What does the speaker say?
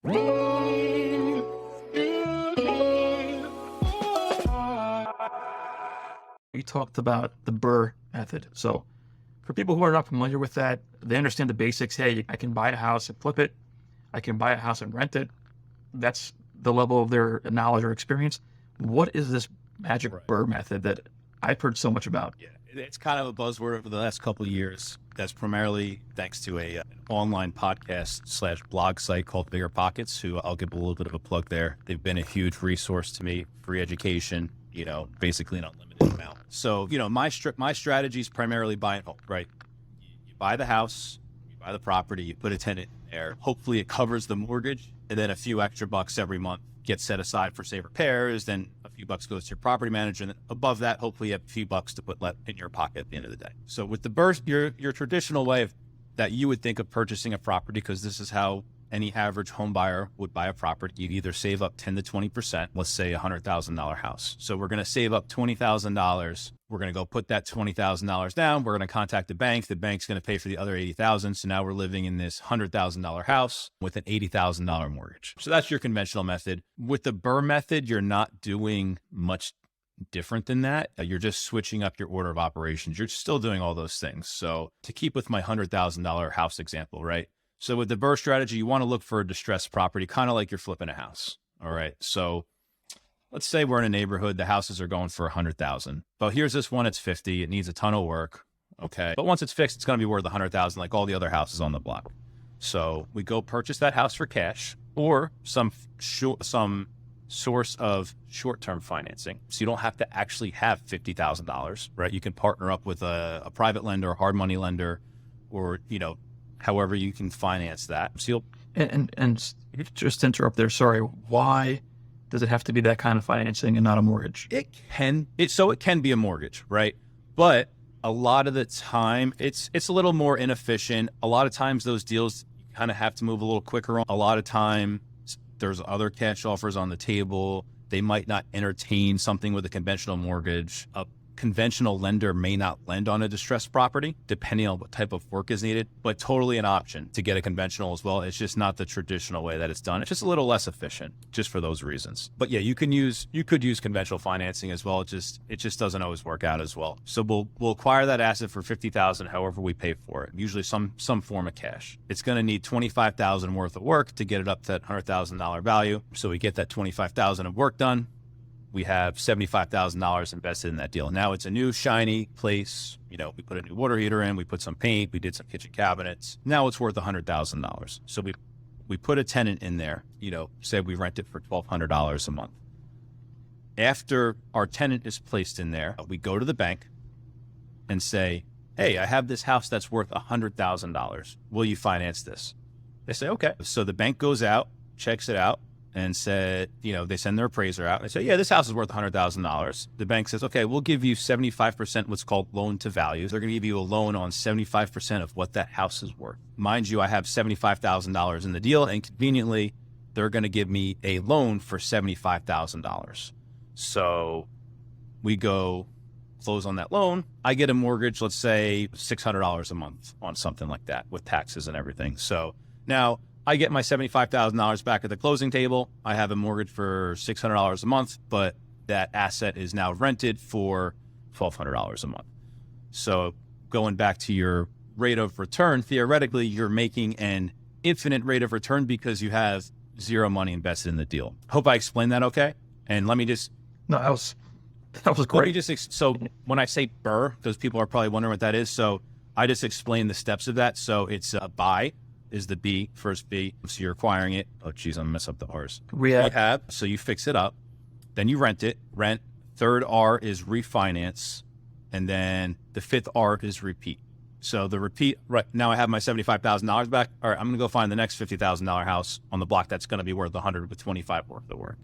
You talked about the BRRRR method. So for people who are not familiar with that, they understand the basics. Hey, I can buy a house and flip it. I can buy a house and rent it. That's the level of their knowledge or experience. What is this magic BRRRR method that I've heard so much about? Yeah, it's kind of a buzzword over the last couple of years. That's primarily thanks to an online podcast / blog site called BRRRR, who I'll give a little bit of a plug there. They've been a huge resource to me, free education, basically an unlimited amount. So, my strategy is primarily buy and hold, right? You buy the house, you buy the property, you put a tenant in there. Hopefully it covers the mortgage, and then a few extra bucks every month gets set aside for, say, repairs. Then a few bucks goes to your property manager. And then above that, hopefully you have a few bucks to put in your pocket at the end of the day. So with the BRRRR, your traditional way of that you would think of purchasing a property, because this is how any average home buyer would buy a property. You'd either save up 10 to 20%, let's say $100,000 house. So we're going to save up $20,000. We're going to go put that $20,000 down. We're going to contact the bank. The bank's going to pay for the other $80,000. So now we're living in this $100,000 house with an $80,000 mortgage. So that's your conventional method. With the BRRRR method, you're not doing much different than that. You're just switching up your order of operations. You're still doing all those things. So to keep with my $100,000 house example, right? So with the BRRRR strategy, you want to look for a distressed property, kind of like you're flipping a house. All right. So let's say we're in a neighborhood, the houses are going for 100,000, but here's this one, it's 50. It needs a ton of work. Okay. But once it's fixed, it's going to be worth 100,000, like all the other houses on the block. So we go purchase that house for cash or some source of short-term financing. So you don't have to actually have $50,000, right? You can partner up with a private lender, a hard money lender, or, however you can finance that. So and just to interrupt there, sorry, why does it have to be that kind of financing and not a mortgage? It can be a mortgage, right? But a lot of the time it's a little more inefficient. A lot of times those deals you kind of have to move a little quicker on. A lot of time there's other cash offers on the table. They might not entertain something with a conventional mortgage. A conventional lender may not lend on a distressed property, depending on what type of work is needed, but totally an option to get a conventional as well. It's just not the traditional way that it's done. It's just a little less efficient, just for those reasons. But yeah, you could use conventional financing as well. It just doesn't always work out as well. So we'll acquire that asset for $50,000, however we pay for it, usually some form of cash. It's going to need $25,000 worth of work to get it up to that $100,000 value. So we get that $25,000 of work done. We have $75,000 invested in that deal. Now it's a new shiny place. We put a new water heater in, we put some paint, we did some kitchen cabinets. Now it's worth $100,000. So we put a tenant in there, say we rent it for $1,200 a month. After our tenant is placed in there, we go to the bank and say, hey, I have this house that's worth $100,000. Will you finance this? They say, okay. So the bank goes out, checks it out, and said, they send their appraiser out. They say, yeah, this house is worth $100,000. The bank says, okay, we'll give you 75%, what's called loan to value. They're going to give you a loan on 75% of what that house is worth. Mind you, I have $75,000 in the deal, and conveniently, they're going to give me a loan for $75,000. So we go close on that loan. I get a mortgage, let's say $600 a month on something like that with taxes and everything. So now I get my $75,000 back at the closing table. I have a mortgage for $600 a month, but that asset is now rented for $1,200 a month. So going back to your rate of return, theoretically, you're making an infinite rate of return because you have zero money invested in the deal. Hope I explained that okay. And let me just... No, that was great. So when I say BRRRR, because people are probably wondering what that is, so I just explained the steps of that. So it's a buy is the B, first B. So you're acquiring it. Oh, geez, I'm going to mess up the R's. Rehab. So you fix it up. Then you rent it. Rent. Third R is refinance. And then the fifth R is repeat. So the repeat, right now I have my $75,000 back. All right, I'm going to go find the next $50,000 house on the block that's going to be worth 100 with 25 worth of work.